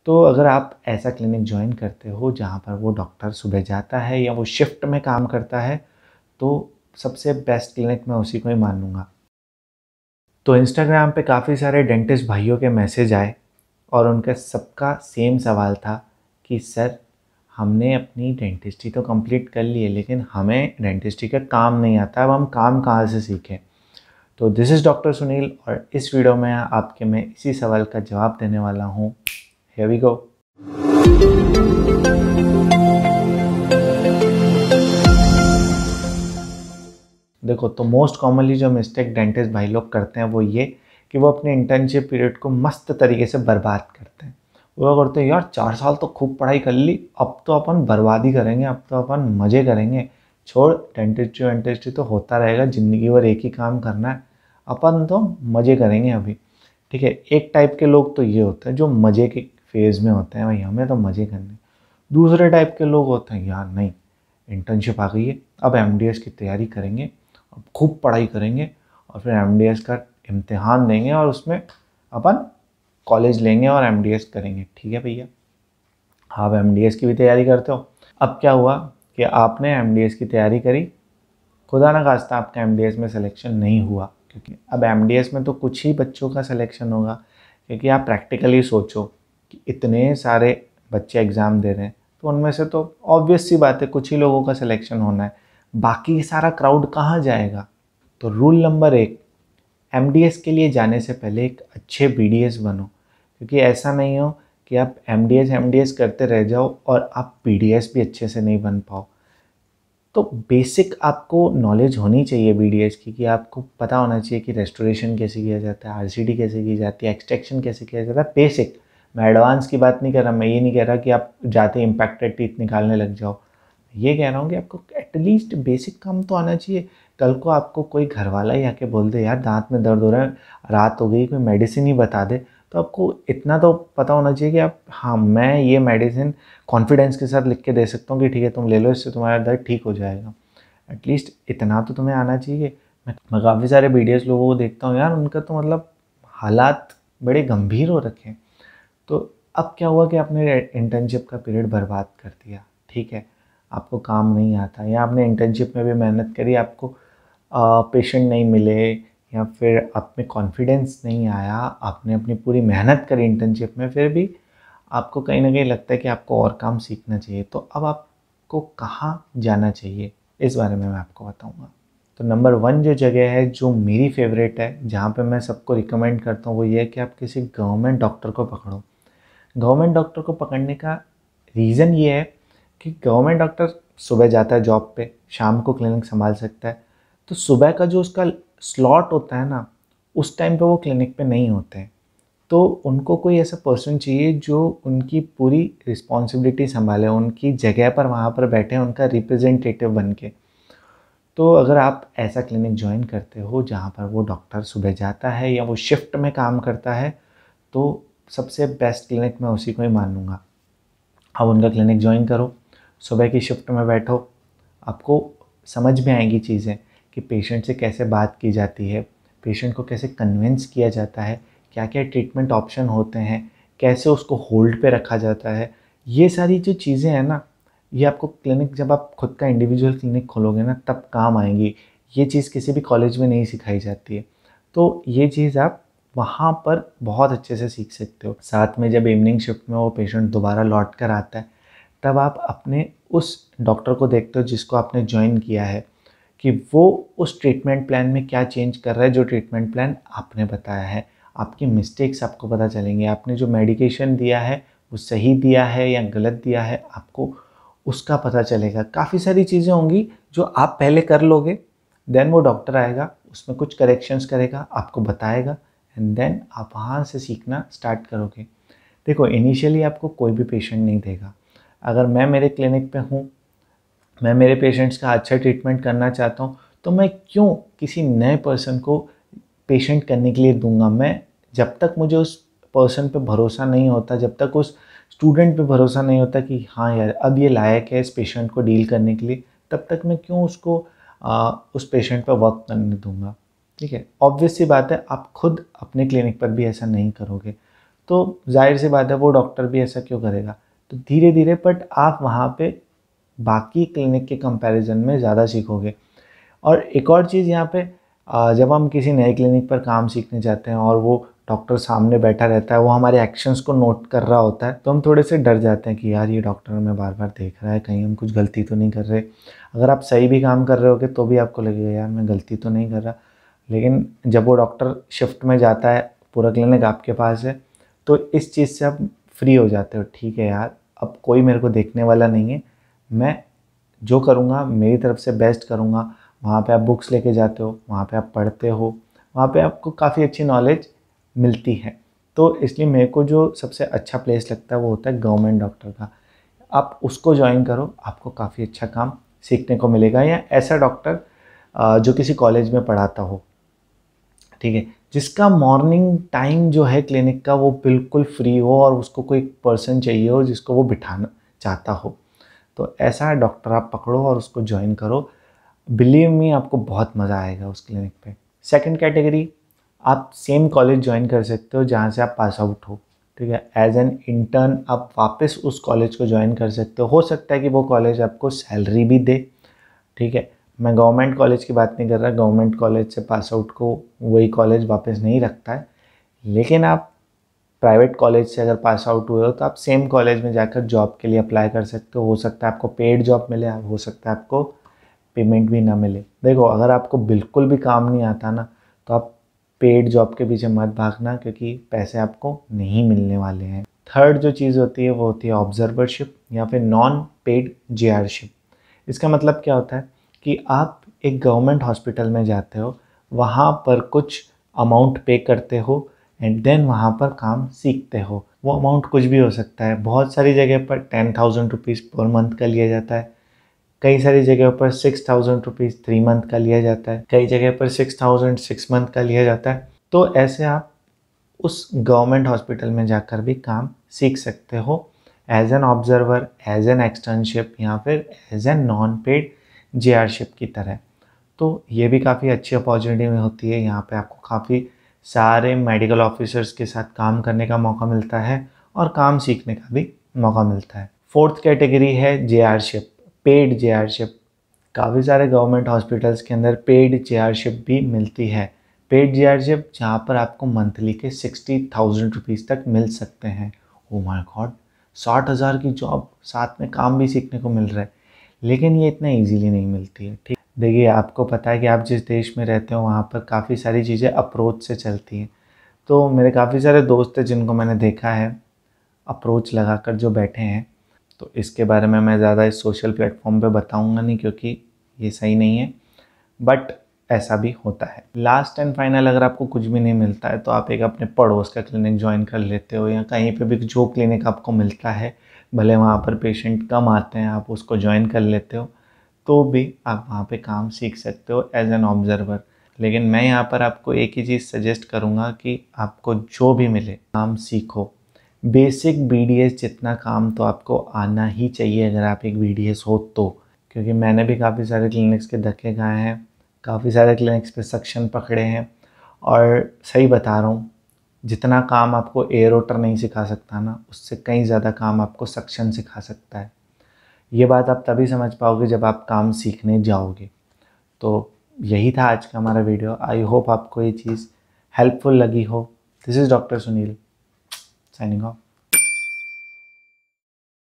तो अगर आप ऐसा क्लिनिक ज्वाइन करते हो जहाँ पर वो डॉक्टर सुबह जाता है या वो शिफ्ट में काम करता है, तो सबसे बेस्ट क्लिनिक मैं उसी को ही मानूँगा। तो इंस्टाग्राम पे काफ़ी सारे डेंटिस्ट भाइयों के मैसेज आए और उनका सबका सेम सवाल था कि सर, हमने अपनी डेंटिस्ट्री तो कंप्लीट कर ली है लेकिन हमें डेंटिस्ट्री का काम नहीं आता, अब हम काम कहाँ से सीखें। तो दिस इज़ डॉक्टर सुनील और इस वीडियो में आपके मैं इसी सवाल का जवाब देने वाला हूँ। Here we go. देखो, तो मोस्ट कॉमनली जो मिस्टेक डेंटिस्ट भाई लोग करते हैं वो ये कि वो अपने इंटर्नशिप पीरियड को मस्त तरीके से बर्बाद करते हैं। वो करते हैं, यार 4 साल तो खूब पढ़ाई कर ली, अब तो अपन बर्बादी करेंगे, अब तो अपन मज़े करेंगे। छोड़, डेंटिस्ट्री तो होता रहेगा, ज़िंदगी भर एक ही काम करना है, अपन तो मज़े करेंगे अभी। ठीक है, एक टाइप के लोग तो ये होते हैं जो मज़े के फेज़ में होते हैं, भाई हमें तो मज़े करने। दूसरे टाइप के लोग होते हैं, यार नहीं, इंटर्नशिप आ गई है, अब एमडीएस की तैयारी करेंगे, अब खूब पढ़ाई करेंगे और फिर एमडीएस का इम्तिहान देंगे और उसमें अपन कॉलेज लेंगे और एमडीएस करेंगे। ठीक है भैया, आप एमडीएस की भी तैयारी करते हो। अब क्या हुआ कि आपने एमडीएस की तैयारी करी, खुदा ना खास्ता आपका एमडीएस में सिलेक्शन नहीं हुआ, क्योंकि अब एमडीएस में तो कुछ ही बच्चों का सिलेक्शन होगा। क्योंकि आप प्रैक्टिकली सोचो कि इतने सारे बच्चे एग्ज़ाम दे रहे हैं, तो उनमें से तो ऑब्वियस सी बात है कुछ ही लोगों का सिलेक्शन होना है, बाकी सारा क्राउड कहाँ जाएगा। तो रूल नंबर 1, एमडीएस के लिए जाने से पहले एक अच्छे बीडीएस बनो। क्योंकि ऐसा नहीं हो कि आप एमडीएस करते रह जाओ और आप बीडीएस भी अच्छे से नहीं बन पाओ। तो बेसिक आपको नॉलेज होनी चाहिए बीडीएस की, कि आपको पता होना चाहिए कि रेस्टोरेशन कैसे किया जाता है, आरसीडी कैसे की जाती है, एक्सट्रैक्शन कैसे किया जाता है, बेसिक। मैं एडवांस की बात नहीं कर रहा, मैं ये नहीं कह रहा कि आप जाते इम्पैक्टेड टीथ निकालने लग जाओ। ये कह रहा हूँ कि आपको एटलीस्ट बेसिक काम तो आना चाहिए। कल को आपको कोई घर वाला ही आके बोल दे, यार दांत में दर्द हो रहा है, रात हो गई, कोई मेडिसिन ही बता दे, तो आपको इतना तो पता होना चाहिए कि आप, हाँ, मैं ये मेडिसिन कॉन्फिडेंस के साथ लिख के दे सकता हूँ कि ठीक है तुम ले लो, इससे तुम्हारा दर्द ठीक हो जाएगा। एटलीस्ट इतना तो तुम्हें आना चाहिए। मैं काफ़ी सारे बीडीएस लोगों को देखता हूँ यार, उनका तो मतलब हालात बड़े गंभीर हो रखे हैं। तो अब क्या हुआ कि आपने इंटर्नशिप का पीरियड बर्बाद कर दिया। ठीक है, आपको काम नहीं आता, या आपने इंटर्नशिप में भी मेहनत करी, आपको पेशेंट नहीं मिले, या फिर आप में कॉन्फिडेंस नहीं आया, आपने अपनी पूरी मेहनत करी इंटर्नशिप में, फिर भी आपको कहीं ना कहीं लगता है कि आपको और काम सीखना चाहिए। तो अब आपको कहाँ जाना चाहिए, इस बारे में मैं आपको बताऊँगा। तो नंबर 1 जो जगह है, जो मेरी फेवरेट है, जहाँ पे मैं सबको रिकमेंड करता हूँ, वो ये है कि आप किसी गवर्नमेंट डॉक्टर को पकड़ो। गवर्नमेंट डॉक्टर को पकड़ने का रीज़न ये है कि गवर्नमेंट डॉक्टर सुबह जाता है जॉब पे, शाम को क्लिनिक संभाल सकता है। तो सुबह का जो उसका स्लॉट होता है ना, उस टाइम पे वो क्लिनिक पे नहीं होते हैं। तो उनको कोई ऐसा पर्सन चाहिए जो उनकी पूरी रिस्पॉन्सिबिलिटी संभाले, उनकी जगह पर वहाँ पर बैठे, उनका रिप्रेजेंटेटिव बन के। तो अगर आप ऐसा क्लिनिक ज्वाइन करते हो जहाँ पर वो डॉक्टर सुबह जाता है या वो शिफ्ट में काम करता है, तो सबसे बेस्ट क्लिनिक मैं उसी को ही मानूँगा। आप उनका क्लिनिक ज्वाइन करो, सुबह की शिफ्ट में बैठो, आपको समझ में आएंगी चीज़ें कि पेशेंट से कैसे बात की जाती है, पेशेंट को कैसे कन्विंस किया जाता है, क्या क्या ट्रीटमेंट ऑप्शन होते हैं, कैसे उसको होल्ड पे रखा जाता है। ये सारी जो चीज़ें हैं ना, ये आपको क्लिनिक, जब आप खुद का इंडिविजुअल क्लिनिक खोलोगे ना, तब काम आएंगी। ये चीज़ किसी भी कॉलेज में नहीं सिखाई जाती है। तो ये चीज़ आप वहाँ पर बहुत अच्छे से सीख सकते हो। साथ में जब इवनिंग शिफ्ट में वो पेशेंट दोबारा लौट कर आता है, तब आप अपने उस डॉक्टर को देखते हो जिसको आपने ज्वाइन किया है, कि वो उस ट्रीटमेंट प्लान में क्या चेंज कर रहा है, जो ट्रीटमेंट प्लान आपने बताया है। आपकी मिस्टेक्स आपको पता चलेंगे, आपने जो मेडिकेशन दिया है वो सही दिया है या गलत दिया है, आपको उसका पता चलेगा। काफ़ी सारी चीज़ें होंगी जो आप पहले कर लोगे, देन वो डॉक्टर आएगा, उसमें कुछ करेक्शंस करेगा, आपको बताएगा, एंड देन आप वहाँ से सीखना स्टार्ट करोगे। देखो, इनिशियली आपको कोई भी पेशेंट नहीं देगा। अगर मैं मेरे क्लिनिक पे हूँ, मैं मेरे पेशेंट्स का अच्छा ट्रीटमेंट करना चाहता हूँ, तो मैं क्यों किसी नए पर्सन को पेशेंट करने के लिए दूंगा। मैं, जब तक मुझे उस पर्सन पे भरोसा नहीं होता, जब तक उस स्टूडेंट पे भरोसा नहीं होता कि हाँ यार अब ये लायक है इस पेशेंट को डील करने के लिए, तब तक मैं क्यों उसको उस पेशेंट पर वर्क करने दूंगा। ठीक है, ऑब्वियस सी बात है, आप खुद अपने क्लिनिक पर भी ऐसा नहीं करोगे। तो जाहिर सी बात है वो डॉक्टर भी ऐसा क्यों करेगा। तो धीरे धीरे बट आप वहाँ पे बाकी क्लिनिक के कंपैरिजन में ज़्यादा सीखोगे। और एक और चीज़ यहाँ पे, जब हम किसी नए क्लिनिक पर काम सीखने जाते हैं और वो डॉक्टर सामने बैठा रहता है, वो हमारे एक्शंस को नोट कर रहा होता है, तो हम थोड़े से डर जाते हैं कि यार ये डॉक्टर हमें बार बार देख रहा है, कहीं हम कुछ गलती तो नहीं कर रहे। अगर आप सही भी काम कर रहे होगे तो भी आपको लगेगा यार मैं गलती तो नहीं कर रहा। लेकिन जब वो डॉक्टर शिफ्ट में जाता है, पूरा क्लिनिक आपके पास है, तो इस चीज़ से आप फ्री हो जाते हो। ठीक है यार, अब कोई मेरे को देखने वाला नहीं है, मैं जो करूँगा मेरी तरफ से बेस्ट करूँगा। वहाँ पे आप बुक्स लेके जाते हो, वहाँ पे आप पढ़ते हो, वहाँ पे आपको काफ़ी अच्छी नॉलेज मिलती है। तो इसलिए मेरे को जो सबसे अच्छा प्लेस लगता है वो होता है गवर्नमेंट डॉक्टर का। आप उसको ज्वाइन करो, आपको काफ़ी अच्छा काम सीखने को मिलेगा। या ऐसा डॉक्टर जो किसी कॉलेज में पढ़ाता हो, ठीक है, जिसका मॉर्निंग टाइम जो है क्लिनिक का वो बिल्कुल फ्री हो और उसको कोई पर्सन चाहिए हो जिसको वो बिठाना चाहता हो, तो ऐसा डॉक्टर आप पकड़ो और उसको ज्वाइन करो। बिलीव मी, आपको बहुत मज़ा आएगा उस क्लिनिक पे। सेकंड कैटेगरी, आप सेम कॉलेज ज्वाइन कर सकते हो जहाँ से आप पास आउट हो, ठीक है। एज एन इंटर्न आप वापस उस कॉलेज को ज्वाइन कर सकते हो सकता है कि वो कॉलेज आपको सैलरी भी दे, ठीक है। मैं गवर्नमेंट कॉलेज की बात नहीं कर रहा, गवर्नमेंट कॉलेज से पास आउट को वही कॉलेज वापस नहीं रखता है। लेकिन आप प्राइवेट कॉलेज से अगर पास आउट हुए हो तो आप सेम कॉलेज में जाकर जॉब के लिए अप्लाई कर सकते हो सकता है आपको पेड जॉब मिले, हो सकता है आपको पेमेंट भी ना मिले। देखो, अगर आपको बिल्कुल भी काम नहीं आता ना, तो आप पेड जॉब के पीछे मत भागना, क्योंकि पैसे आपको नहीं मिलने वाले हैं। थर्ड जो चीज़ होती है वो होती है ऑब्जर्वरशिप या फिर नॉन पेड जेआरशिप। इसका मतलब क्या होता है कि आप एक गवर्नमेंट हॉस्पिटल में जाते हो, वहाँ पर कुछ अमाउंट पे करते हो एंड देन वहाँ पर काम सीखते हो। वो अमाउंट कुछ भी हो सकता है। बहुत सारी जगह पर 10,000 रुपीज़ पर मंथ का लिया जाता है, कई सारी जगह पर 6,000 रुपीज़ 3 मंथ का लिया जाता है, कई जगह पर 6,000 6 मंथ का लिया जाता है। तो ऐसे आप उस गवर्नमेंट हॉस्पिटल में जाकर भी काम सीख सकते हो as an observer, as an externship या फिर as an non paid JRship की तरह। तो ये भी काफ़ी अच्छी अपॉर्चुनिटी होती है। यहाँ पे आपको काफ़ी सारे मेडिकल ऑफिसर्स के साथ काम करने का मौका मिलता है और काम सीखने का भी मौका मिलता है। फोर्थ कैटेगरी है जेआरशिप, पेड जेआरशिप। काफ़ी सारे गवर्नमेंट हॉस्पिटल्स के अंदर पेड जेआरशिप भी मिलती है। पेड जेआरशिप जहाँ पर आपको मंथली के 60,000 रुपीज़ तक मिल सकते हैं। ओ माय गॉड, 60,000 की जॉब, साथ में काम भी सीखने को मिल रहा है। लेकिन ये इतना इजीली नहीं मिलती है, ठीक। देखिए, आपको पता है कि आप जिस देश में रहते हो वहाँ पर काफ़ी सारी चीज़ें अप्रोच से चलती हैं। तो मेरे काफ़ी सारे दोस्त हैं जिनको मैंने देखा है अप्रोच लगाकर जो बैठे हैं। तो इसके बारे में मैं ज़्यादा इस सोशल प्लेटफॉर्म पे बताऊंगा नहीं, क्योंकि ये सही नहीं है, बट ऐसा भी होता है। लास्ट एंड फाइनल, अगर आपको कुछ भी नहीं मिलता है तो आप एक अपने पड़ोस का क्लिनिक ज्वाइन कर लेते हो, या कहीं पे भी जो क्लिनिक आपको मिलता है, भले वहाँ पर पेशेंट कम आते हैं, आप उसको ज्वाइन कर लेते हो, तो भी आप वहाँ पे काम सीख सकते हो एज एन ऑब्जर्वर। लेकिन मैं यहाँ पर आपको एक ही चीज़ सजेस्ट करूँगा कि आपको जो भी मिले काम सीखो। बेसिक बीडीएस जितना काम तो आपको आना ही चाहिए अगर आप एक बीडीएस हो तो, क्योंकि मैंने भी काफ़ी सारे क्लिनिक्स के धक्के खाए हैं, काफ़ी सारे क्लिनिक्स पे सक्शन पकड़े हैं। और सही बता रहा हूँ, जितना काम आपको एयरोटर नहीं सिखा सकता ना, उससे कहीं ज़्यादा काम आपको सक्शन सिखा सकता है। ये बात आप तभी समझ पाओगे जब आप काम सीखने जाओगे। तो यही था आज का हमारा वीडियो। आई होप आपको ये चीज़ हेल्पफुल लगी हो। This is doctor Sunil signing off.